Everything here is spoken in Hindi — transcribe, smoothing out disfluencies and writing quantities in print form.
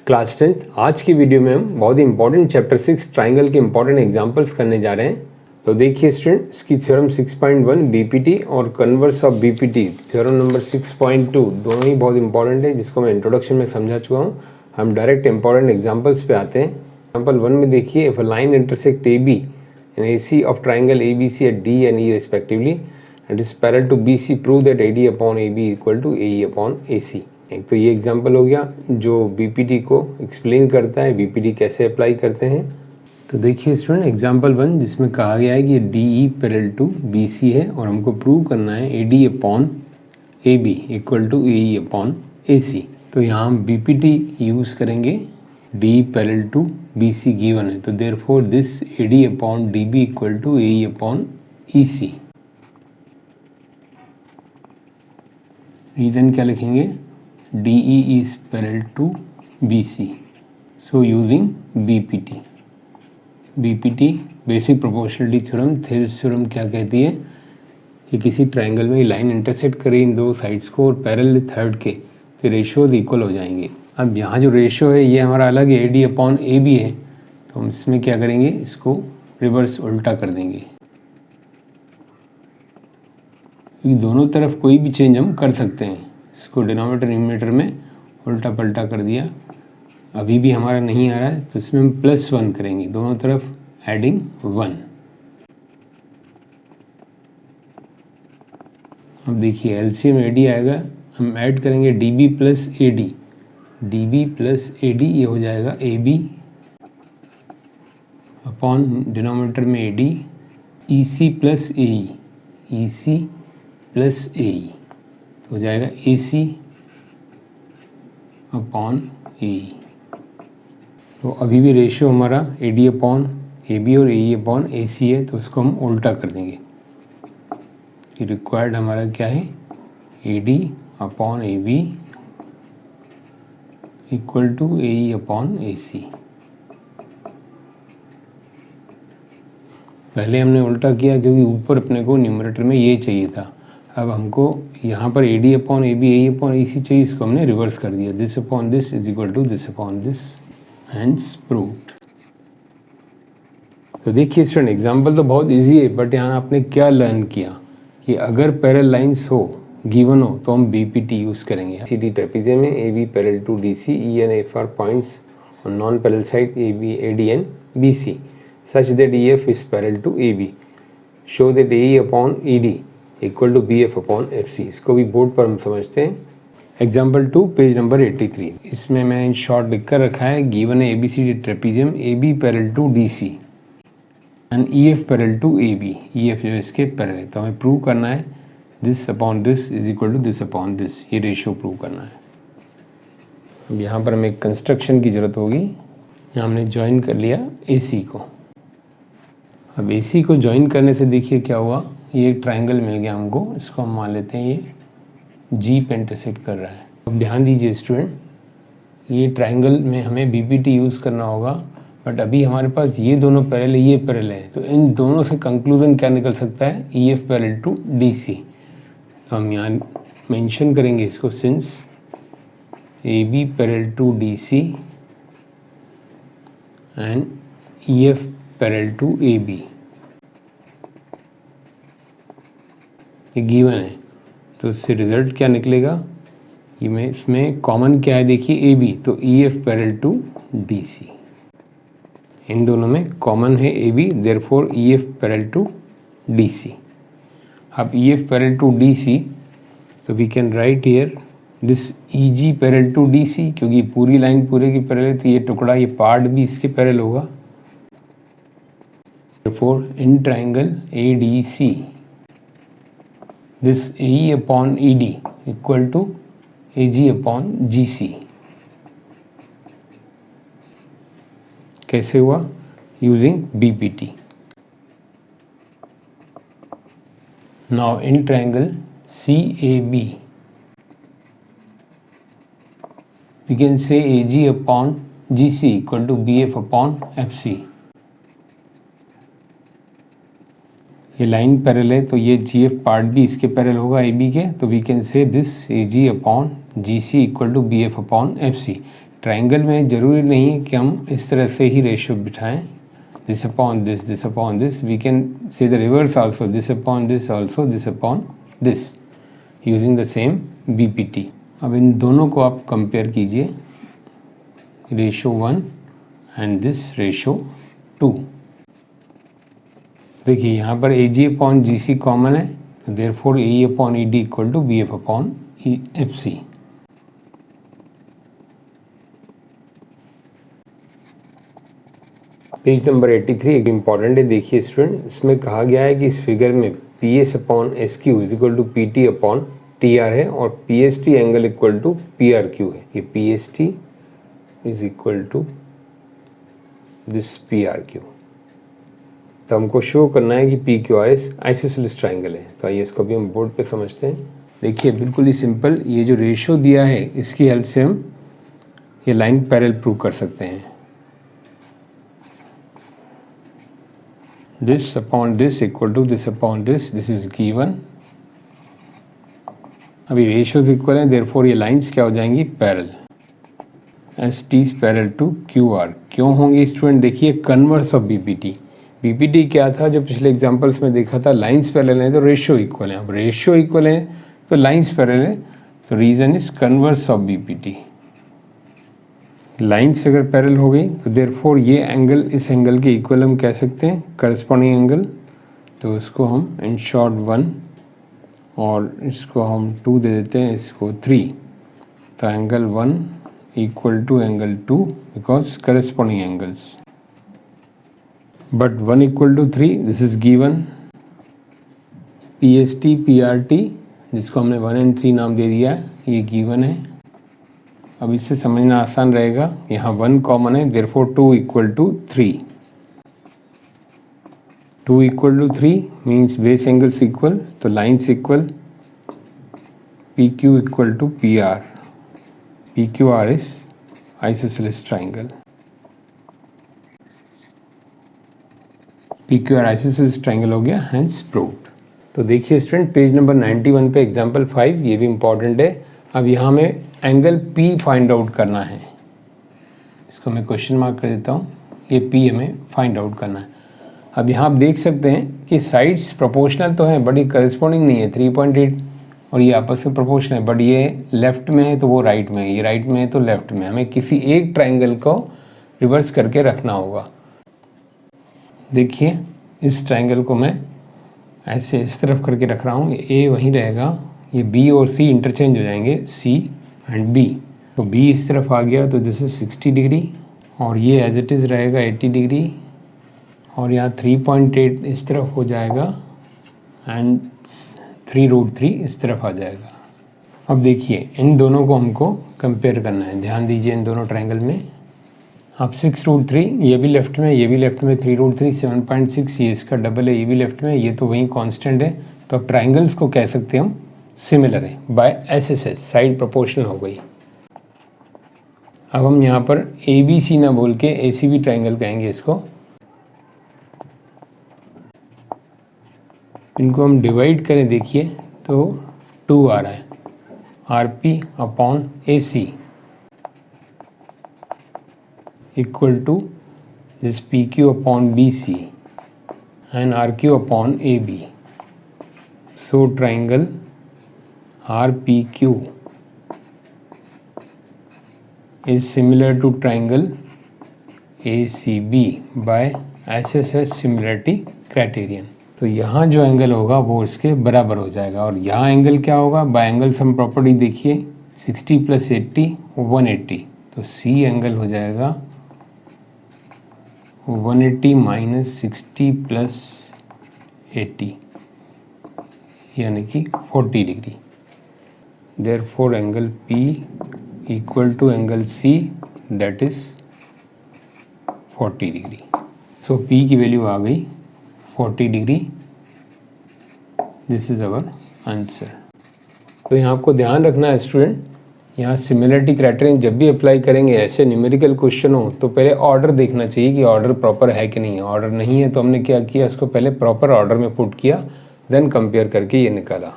क्लास 10 आज की वीडियो में हम बहुत ही इंपॉर्टेंट चैप्टर 6 ट्राइंगल के इंपॉर्टेंट एग्जांपल्स करने जा रहे हैं। तो देखिए स्टूडेंट, इसकी थ्योरम 6.1 बीपीटी और converse of BPT theorem number 6.2 दोनों ही बहुत इंपॉर्टेंट है, जिसको मैं इंट्रोडक्शन में समझा चुका हूँ। हम डायरेक्ट इंपॉर्टेंट एग्जाम्पल्स पे आते हैं। एग्जाम्पल 1 में देखिए, if a line intersect A B and A C of triangle A B C at D and E respectively and is parallel to B C, prove that A D upon A B equal to A E upon A C. एक तो ये एग्जाम्पल हो गया जो बीपीटी को एक्सप्लेन करता है, बीपीटी कैसे अप्लाई करते हैं। तो देखिए स्टूडेंट, एग्जाम्पल 1 जिसमें कहा गया है कि D E parallel to B C है और हमको प्रूव करना है A D upon A B equal to A E upon A C. तो यहाँ हम बीपीटी यूज़ करेंगे, D parallel to B C given है, तो therefore this A D upon D B equal to A E upon E C. Reason क्या लिखेंगे? DE is parallel to BC. So using BPT. BPT basic proportionality theorem, Thales theorem क्या कहती है कि किसी ट्रायंगल में लाइन इंटरसेक्ट करे इन दो साइड्स को और पैरेलल थर्ड के, तो रेशियोज इक्वल हो जाएंगे। अब यहाँ जो रेशियो है ये हमारा अलग है, AD अपॉन AB है, तो हम इसमें क्या करेंगे, इसको रिवर्स उल्टा कर देंगे। क्योंकि दोनों तरफ कोई भी चेंज हम कर सकते हैं, इसको डिनोमिनेटर न्यूमरेटर में उल्टा पलटा कर दिया। अभी भी हमारा नहीं आ रहा है तो इसमें हम +1 करेंगे, दोनों तरफ एडिंग 1। अब देखिए एलसीएम एडी आएगा, हम ऐड करेंगे DB plus AD, DB plus AD ये हो जाएगा AB अपॉन डिनोमिनेटर में AD, EC plus AE, EC plus AE हो जाएगा AC अपॉन AE। तो अभी भी रेशियो हमारा AD अपॉन AB और AE अपॉन AC है, तो उसको हम उल्टा कर देंगे। ये रिक्वायर्ड हमारा क्या है, AD upon AB equal to AE upon AC। पहले हमने उल्टा किया क्योंकि ऊपर अपने को न्यूमरेटर में ये चाहिए था। अब हमको यहाँ पर AD upon AB AE upon AC चाहिए, इसको हमने रिवर्स कर दिया। This upon this is equal to this upon this, hence proved. तो देखिए स्टूडेंट, एग्जाम्पल तो बहुत इजी है, बट यहाँ आपने क्या लर्न किया कि अगर पैरेलल लाइंस हो, गिवन हो, तो हम BPT यूज़ करेंगे। CD ट्रेपेजियम में AB parallel to DC, E and F are points on non-parallel side AB, AD and BC such that EF is parallel to AB. Show that AE upon ED equal to BF upon FC। इसको भी बोर्ड पर हम समझते हैं। एग्जाम्पल 2 पेज नंबर 83, इसमें मैंने शॉर्ट लिख कर रखा है, गिवन है ABCD trapezium AB parallel to DC and EF parallel to AB। EF जो इसके पैरेलल है, तो हमें प्रूव करना है this upon this is equal to this upon this, ये रेशियो प्रूव करना है। अब यहाँ पर हमें कंस्ट्रक्शन की ज़रूरत होगी। यहाँ हमने ज्वाइन कर लिया AC को। अब AC को ज्वाइन करने से देखिए क्या हुआ, ये एक ट्रायंगल मिल गया हमको, इसको हम मान लेते हैं ये G पे इंटरसेक्ट कर रहा है। अब ध्यान दीजिए स्टूडेंट, ये ट्रायंगल में हमें BPT यूज़ करना होगा, बट अभी हमारे पास ये दोनों पैरेलल, ये पैरेलल है, तो इन दोनों से कंक्लूजन क्या निकल सकता है, EF पैरेलल टू DC। तो हम यहाँ मेंशन करेंगे इसको, since AB parallel to DC and EF parallel to AB, ये गिवन है, तो इससे रिजल्ट क्या निकलेगा, ये में इसमें कॉमन क्या है देखिए AB, तो EF पैरेलल टू DC, इन दोनों में कॉमन है AB, therefore EF parallel to DC। अब EF पैरेलल टू DC, तो we can write here this EG parallel to DC, क्योंकि पूरी लाइन पूरे की पैरेलल है, तो ये टुकड़ा, ये पार्ट भी इसके पैरेलल होगा। Therefore in triangle ADC this AE upon ED equal to AG upon GC। कैसे हुआ? Using BPT। Now in triangle CAB we can say AG upon GC equal to BF upon FC। ये लाइन पैरेलल है, तो ये GF पार्ट भी इसके पैरेलल होगा AB के, तो we can say this AG upon GC equal to BF upon FC। Triangle में ज़रूरी नहीं है कि हम इस तरह से ही रेशियो बिठाएं, this upon this, we can say the reverse also, this upon this also, this upon this, using the same BPT. अब इन दोनों को आप कंपेयर कीजिए, रेशियो 1 एंड दिस रेशियो 2। देखिए यहाँ पर A G upon G C common है, therefore A upon E D equal to B F upon F C. Page number 83 एक इम्पॉर्टेंट है, देखिए स्टूडेंट, इसमें कहा गया है कि इस फिगर में P S upon S Q is equal to P T upon T R है और P S T angle equal to P R Q है। ये P S T is equal to this P R Q. तो हमको शो करना है कि P Q R S isosceles triangle है। तो आइए इसको भी हम बोर्ड पे समझते हैं। देखिए बिल्कुल ही सिंपल, ये जो रेशियो दिया है इसकी हेल्प से हम ये लाइन पैरेलल प्रूव कर सकते हैं। This upon this equal to this upon this is given. अभी रेशियोज इक्वल हैं, देयरफॉर ये लाइंस क्या हो जाएंगी, parallel. S T is parallel to Q R. क्यों होंगे स्टूडेंट, देखिए कन्वर्स ऑफ बीपीटी। बीपीटी क्या था, जो पिछले एग्जांपल्स में देखा था, लाइंस पैरेलल हैं तो रेशियो इक्वल है। अब रेशियो इक्वल है तो लाइंस पैरेलल है, तो reason is converse of BPT. Lines अगर पैरेलल हो गई तो देयरफॉर ये एंगल इस एंगल के इक्वल हम कह सकते हैं, करस्पॉन्डिंग एंगल। तो उसको हम इन शॉर्ट 1 और इसको हम 2 दे देते हैं, इसको 3। तो angle 1 equal to angle 2 because corresponding angles. But 1 equal to 3, this is given। PST, PRT जिसको हमने 1 and 3 नाम दे दिया है, ये गिवन है। अब इससे समझना आसान रहेगा, यहाँ 1 कॉमन है, therefore 2 equal to 3। 2 equal to 3 means base angles equal, तो lines equal, PQ equal to PR। PQR is isosceles triangle। PQR isosceles triangle हो गया, हेंस प्रूव्ड। तो देखिए स्टूडेंट, पेज नंबर 91 पे एग्जांपल 5, ये भी इम्पॉर्टेंट है। अब यहाँ हमें एंगल P फाइंड आउट करना है, इसको मैं क्वेश्चन मार्क कर देता हूँ। ये P हमें फाइंड आउट करना है। अब यहाँ आप देख सकते हैं कि साइड्स प्रोपोर्शनल तो हैं बट ये करस्पॉन्डिंग नहीं है। 3.8 और ये आपस में प्रोपोर्शनल है, बट ये लेफ्ट में है तो वो राइट में है, ये राइट में है तो लेफ्ट में। हमें किसी एक ट्राइंगल को रिवर्स करके रखना होगा। देखिए इस ट्रायंगल को मैं ऐसे इस तरफ करके रख रहा हूँ, ये ए वहीं रहेगा, ये बी और सी इंटरचेंज हो जाएंगे, सी एंड बी। तो बी इस तरफ आ गया तो दिस इज 60 डिग्री और ये एज इट इज़ रहेगा 80 डिग्री और यहाँ 3.8 इस तरफ हो जाएगा एंड 3√3 इस तरफ आ जाएगा। अब देखिए इन दोनों को हमको कंपेयर करना है, ध्यान दीजिए इन दोनों ट्रायंगल में। अब 6√3 ये भी लेफ्ट में, ये भी लेफ्ट में, 3√3 7.6, ये इसका डबल है, ये भी लेफ्ट में, ये तो वही कांस्टेंट है। तो अब ट्रायंगल्स को कह सकते हैं हम सिमिलर है बाय एसएसएस, साइड प्रोपोर्शनल हो गई। अब हम यहाँ पर ए बी सी ना बोल के एसीबी ट्रायंगल कहेंगे इसको। इनको हम डिवाइड करें, देखिए तो 2 आ रहा है, RP upon AC equal to this PQ upon BC and RQ upon AB. So triangle RPQ is similar to triangle ACB by SSS similarity criterion। तो यहाँ जो एंगल होगा वो इसके बराबर हो जाएगा और यहाँ एंगल क्या होगा, बाय एंगल सम प्रॉपर्टी देखिए 60 + 80 180, तो C एंगल हो जाएगा 180 - 60 + 80 यानी कि 40 degree. Therefore angle P equal to angle C that is 40 degree. So P की वैल्यू आ गई 40 degree. This is our answer. तो यहाँ आपको ध्यान रखना है स्टूडेंट, यहाँ सिमिलरिटी क्राइटेरियन जब भी अप्लाई करेंगे, ऐसे न्यूमेरिकल क्वेश्चन हो तो पहले ऑर्डर देखना चाहिए कि ऑर्डर प्रॉपर है कि नहीं है। ऑर्डर नहीं है तो हमने क्या किया, इसको पहले प्रॉपर ऑर्डर में पुट किया, देन कंपेयर करके ये निकाला।